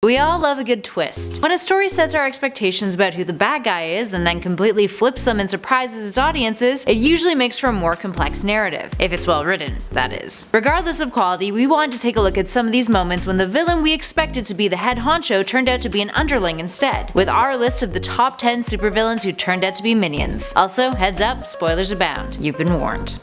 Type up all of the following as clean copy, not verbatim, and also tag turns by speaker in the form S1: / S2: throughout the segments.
S1: We all love a good twist. When a story sets our expectations about who the bad guy is and then completely flips them and surprises its audiences, it usually makes for a more complex narrative. If it's well written, that is. Regardless of quality, we want to take a look at some of these moments when the villain we expected to be the head honcho turned out to be an underling instead, with our list of the top 10 supervillains who turned out to be minions. Also, heads up, spoilers abound. You've been warned.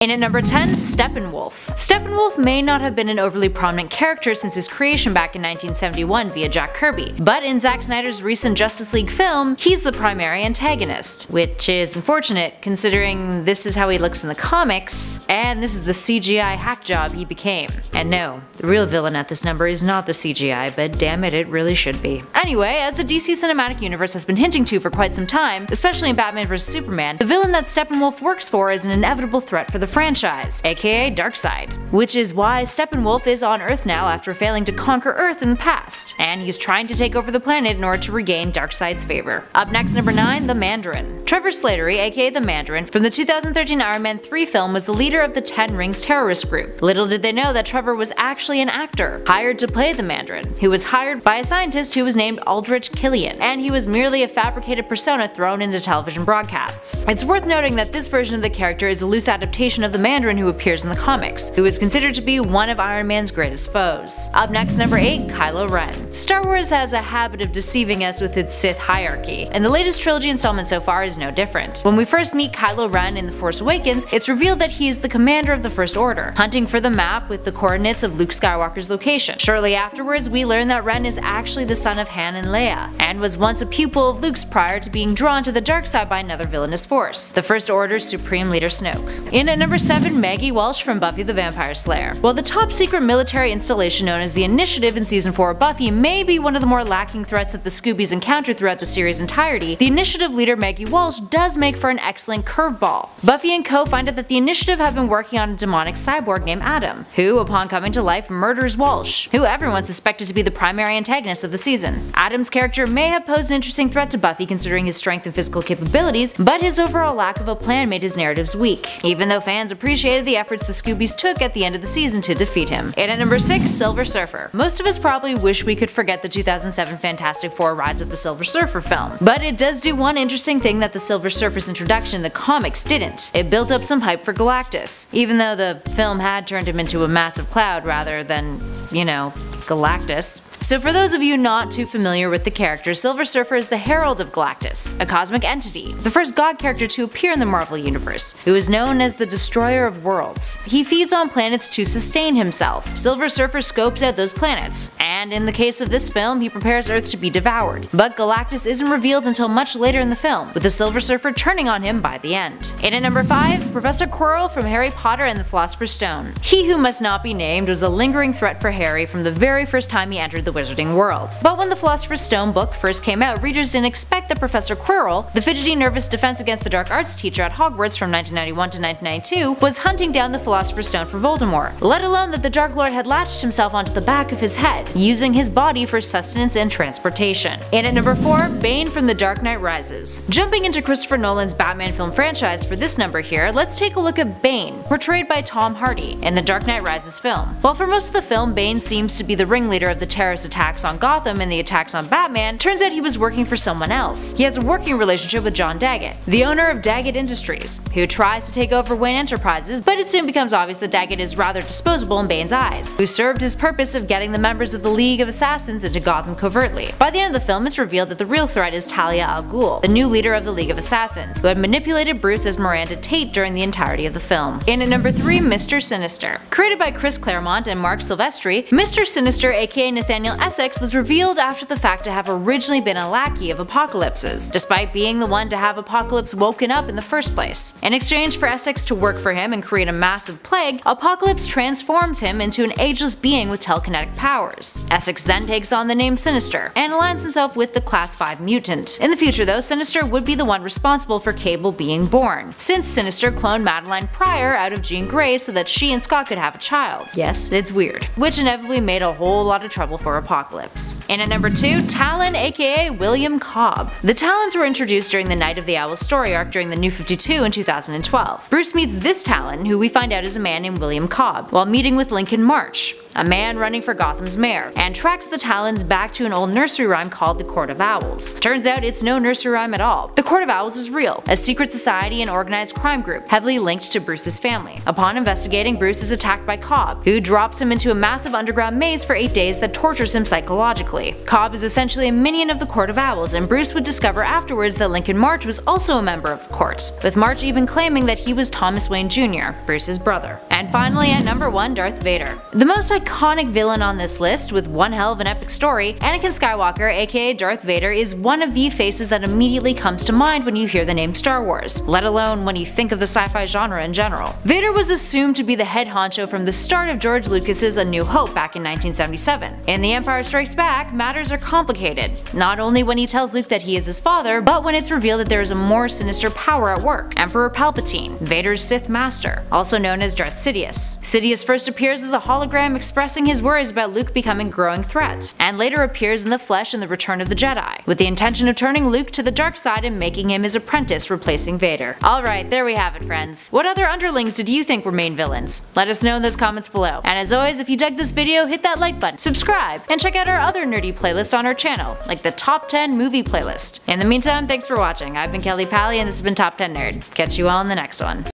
S1: In at number 10, Steppenwolf. Steppenwolf may not have been an overly prominent character since his creation back in 1971 via Jack Kirby, but in Zack Snyder's recent Justice League film, he's the primary antagonist, which is unfortunate considering this is how he looks in the comics, and this is the CGI hack job he became. And no, the real villain at this number is not the CGI, but damn it, it really should be. Anyway, as the DC Cinematic Universe has been hinting to for quite some time, especially in Batman vs Superman, the villain that Steppenwolf works for is an inevitable threat for the franchise, aka Darkseid. Which is why Steppenwolf is on Earth now after failing to conquer Earth in the past, and he's trying to take over the planet in order to regain Darkseid's favor. Up next, number 9, the Mandarin. Trevor Slattery, aka the Mandarin, from the 2013 Iron Man 3 film was the leader of the Ten Rings terrorist group. Little did they know that Trevor was actually an actor, hired to play the Mandarin, who was hired by a scientist who was named Aldrich Killian, and he was merely a fabricated persona thrown into television broadcasts. It's worth noting that this version of the character is a loose adaptation of the Mandarin who appears in the comics, who is considered to be one of Iron Man's greatest foes. Up next, number 8, Kylo Ren. Star Wars has a habit of deceiving us with its Sith hierarchy, and the latest trilogy installment so far is no different. When we first meet Kylo Ren in The Force Awakens, it's revealed that he is the commander of the First Order, hunting for the map with the coordinates of Luke Skywalker's location. Shortly afterwards, we learn that Ren is actually the son of Han and Leia, and was once a pupil of Luke's prior to being drawn to the dark side by another villainous force, the First Order's Supreme Leader Snoke. In at number 7, MAGGIE WALSH from Buffy the Vampire Slayer. While the top secret military installation known as the Initiative in Season 4 of Buffy may be one of the more lacking threats that the Scoobies encounter throughout the series' entirety, the Initiative leader MAGGIE WALSH does make for an excellent curveball. Buffy and co. find out that the Initiative have been working on a demonic cyborg named Adam, who, upon coming to life, murders Walsh, who everyone suspected to be the primary antagonist of the season. Adam's character may have posed an interesting threat to Buffy considering his strength and physical capabilities, but his overall lack of a plan made his narratives weak, even though fans appreciated the efforts the Scoobies took at the end of the season to defeat him. And at number 6, Silver Surfer. Most of us probably wish we could forget the 2007 Fantastic Four Rise of the Silver Surfer film, but it does do one interesting thing that the Silver Surfer's introduction in the comics didn't. It built up some hype for Galactus, even though the film had turned him into a massive cloud rather than, you know, Galactus. So for those of you not too familiar with the character, Silver Surfer is the Herald of Galactus, a cosmic entity, the first god character to appear in the Marvel Universe, who is known as the Destroyer of Worlds. He feeds on planets to sustain himself. Silver Surfer scopes out those planets, and in the case of this film, he prepares Earth to be devoured. But Galactus isn't revealed until much later in the film, with the Silver Surfer turning on him by the end. In at number 5, Professor Quirrell from Harry Potter and the Philosopher's Stone. He who must not be named was a lingering threat for Harry from the very first time he entered the wizarding world. But when the Philosopher's Stone book first came out, readers didn't expect that Professor Quirrell, the fidgety nervous defense against the dark arts teacher at Hogwarts from 1991 to 1992, was hunting down the Philosopher's Stone for Voldemort, let alone that the Dark Lord had latched himself onto the back of his head, using his body for sustenance and transportation. And at number 4, Bane from The Dark Knight Rises. Jumping into Christopher Nolan's Batman film franchise for this number here, let's take a look at Bane, portrayed by Tom Hardy in The Dark Knight Rises film. While for most of the film, Bane seems to be the ringleader of the terrorist attacks on Gotham and the attacks on Batman, turns out he was working for someone else. He has a working relationship with John Daggett, the owner of Daggett Industries, who tries to take over Wayne Enterprises, but it soon becomes obvious that Daggett is rather disposable in Bane's eyes, who served his purpose of getting the members of the League of Assassins into Gotham covertly. By the end of the film, it's revealed that the real threat is Talia al Ghul, the new leader of the League of Assassins, who had manipulated Bruce as Miranda Tate during the entirety of the film. In at number 3, Mr. Sinister. Created by Chris Claremont and Mark Silvestri, Mr. Sinister aka Nathaniel Essex was revealed after the fact to have originally been a lackey of Apocalypse's, despite being the one to have Apocalypse woken up in the first place. In exchange for Essex to work for him and create a massive plague, Apocalypse transforms him into an ageless being with telekinetic powers. Essex then takes on the name Sinister, and aligns himself with the Class 5 mutant. In the future though, Sinister would be the one responsible for Cable being born, since Sinister cloned Madeline Pryor out of Jean Grey so that she and Scott could have a child. Yes, it's weird. Which inevitably made a whole lot of trouble for Apocalypse. In at number 2, Talon aka William Cobb. The Talons were introduced during the Night of the Owl story arc during the New 52 in 2012. Bruce meets this Talon, who we find out is a man named William Cobb, while meeting with Lincoln March, a man running for Gotham's mayor, and tracks the Talons back to an old nursery rhyme called the Court of Owls. Turns out it's no nursery rhyme at all. The Court of Owls is real, a secret society and organized crime group heavily linked to Bruce's family. Upon investigating, Bruce is attacked by Cobb, who drops him into a massive underground maze for 8 days that tortures him psychologically. Cobb is essentially a minion of the Court of Owls, and Bruce would discover afterwards that Lincoln March was also a member of the court, with March even claiming that he was Thomas Wayne Jr., Bruce's brother. And finally at number 1, Darth Vader. The most iconic villain on this list, with one hell of an epic story, Anakin Skywalker aka Darth Vader is one of the faces that immediately comes to mind when you hear the name Star Wars, let alone when you think of the sci-fi genre in general. Vader was assumed to be the head honcho from the start of George Lucas's A New Hope back in 1977. In The Empire Strikes Back, matters are complicated, not only when he tells Luke that he is his father, but when it's revealed that there is a more sinister power at work, Emperor Palpatine, Vader's Sith Master, also known as Darth Sidious. Sidious first appears as a hologram expressing his worries about Luke becoming a growing threat, and later appears in the flesh in The Return of the Jedi, with the intention of turning Luke to the dark side and making him his apprentice, replacing Vader. Alright, there we have it friends. What other underlings did you think were main villains? Let us know in those comments below. And as always, if you dug this video, hit that like button, subscribe, and check out our other nerdy playlists on our channel, like the Top 10 Movie playlist. In the meantime, thanks for watching. I've been Kelly Pally and this has been Top 10 Nerd. Catch you all in the next one.